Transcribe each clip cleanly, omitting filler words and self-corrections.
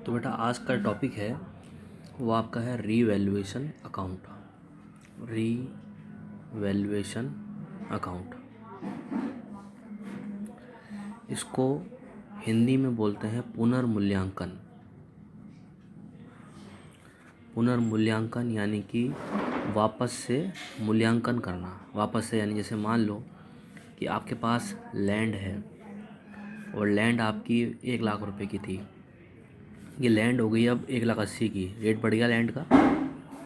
तो बेटा आज का टॉपिक है वो आपका है रीवैल्यूएशन अकाउंट। रीवैल्यूएशन अकाउंट इसको हिंदी में बोलते हैं पुनर्मूल्यांकन। पुनर्मूल्यांकन यानी कि वापस से मूल्यांकन करना। वापस से यानी जैसे मान लो कि आपके पास लैंड है और लैंड आपकी 1,00,000 रुपए की थी। ये लैंड हो गई अब 1,80,000 की, रेट बढ़ गया लैंड का।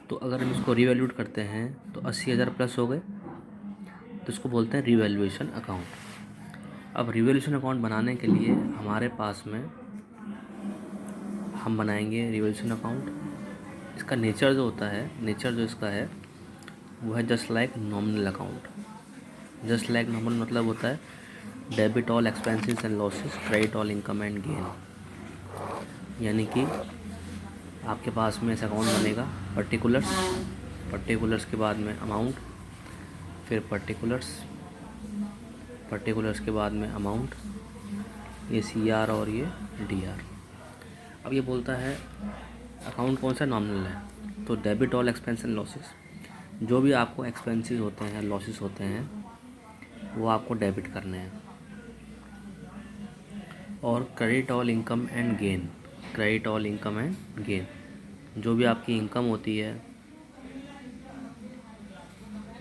तो अगर हम इसको रीवैल्यूट करते हैं तो 80,000 प्लस हो गए, तो इसको बोलते हैं रीवैल्यूएशन अकाउंट। अब रीवैल्यूएशन अकाउंट बनाने के लिए हमारे पास में हम बनाएंगे रीवैल्यूएशन अकाउंट। इसका नेचर जो होता है, नेचर जो इसका है वो है just like nominal account. Just like nominal मतलब होता है debit all expenses and losses, credit all income and gain. यानी कि आपके पास में ऐसा अकाउंट बनेगा पर्टिकुलर्स के बाद में अमाउंट, फिर पर्टिकुलर्स के बाद में अमाउंट, ये CR और ये DR। अब ये बोलता है अकाउंट कौन सा नॉमिनल है, तो debit all expense and losses, जो भी आपको एक्सपेंसेस होते हैं, लॉसेस होते हैं, वो आपको डेबिट करने हैं। और credit all income and gain, credit all income and gain, जो भी आपकी इनकम होती है,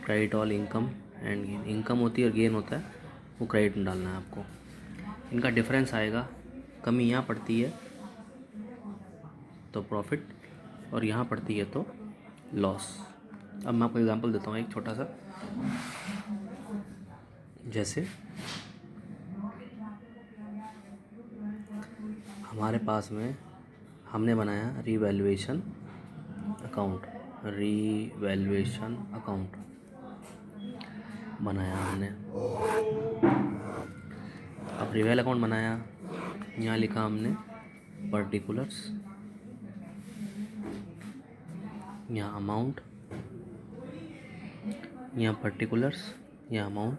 credit all income and gain, income होती है और गेन होता है, वो क्रेडिट में डालना है आपको। इनका डिफरेंस आएगा, कमी यहाँ पड़ती है तो प्रॉफिट और यहाँ पड़ती है तो लॉस। अब मैं आपको एग्जांपल देता हूँ एक छोटा सा। जैसे हमारे पास में हमने बनाया रीवैल्यूएशन अकाउंट बनाया हमने। अब रिवेल अकाउंट बनाया, यहाँ लिखा हमने पर्टिकुलर्स, यहाँ अमाउंट, यहाँ पर्टिकुलर्स, यहाँ अमाउंट,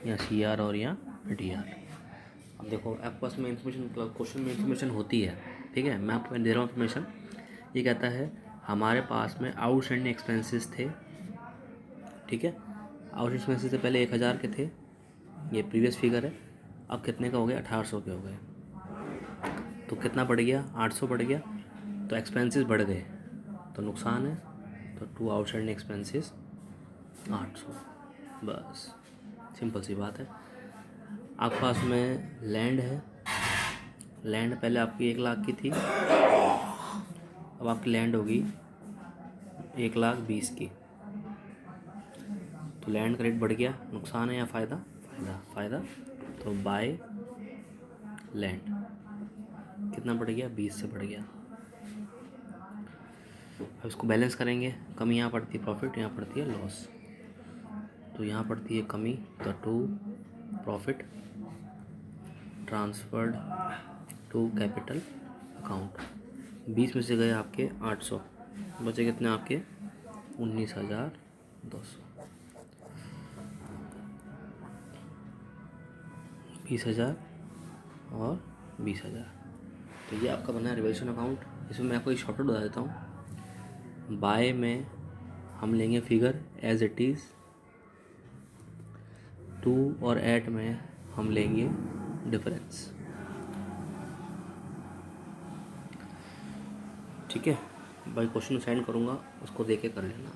यहाँ CR और यहाँ DR। अब देखो आपके पास में इन्फॉर्मेशन, क्वेश्चन में इन्फॉर्मेशन होती है, ठीक है। मैं आपको दे रहा हूँ इन्फॉर्मेशन। ये कहता है हमारे पास में आउटस्टैंडिंग एक्सपेंसेस थे, ठीक है। आउटस्टैंडिंग एक्सपेंसेस से पहले 1,000 के थे, ये प्रीवियस फिगर है। अब कितने का हो गया, 1,800 के हो गए। तो कितना बढ़ गया, 800 बढ़ गया। तो एक्सपेंसेस बढ़ गए तो नुकसान है, तो टू आउटस्टैंडिंग एक्सपेंसेस 800, बस सिंपल सी बात है। आपके पास में लैंड है, लैंड पहले आपकी 1,00,000 की थी, अब आपकी लैंड होगी 1,20,000 की। तो लैंड का रेट बढ़ गया, नुकसान है या फ़ायदा, फ़ायदा। तो बाय लैंड कितना बढ़ गया, 20 से बढ़ गया। अब इसको बैलेंस करेंगे, कमी यहाँ पड़ती है प्रॉफिट, यहाँ पड़ती है लॉस। तो यहाँ पड़ती है कमी, तो to profit transferred to capital account. 20 में से गए आपके 800, बचे कितने आपके 19,200। 20,000 और 20,000। तो ये आपका बना है रिवैल्यूएशन अकाउंट। इसमें मैं आपको एक शॉर्टकट बता देता हूँ। बाय में हम लेंगे figure as it is, to और एट में हम लेंगे डिफरेंस, ठीक है। भाई क्वेश्चन सेंड करूँगा, उसको देके कर लेना।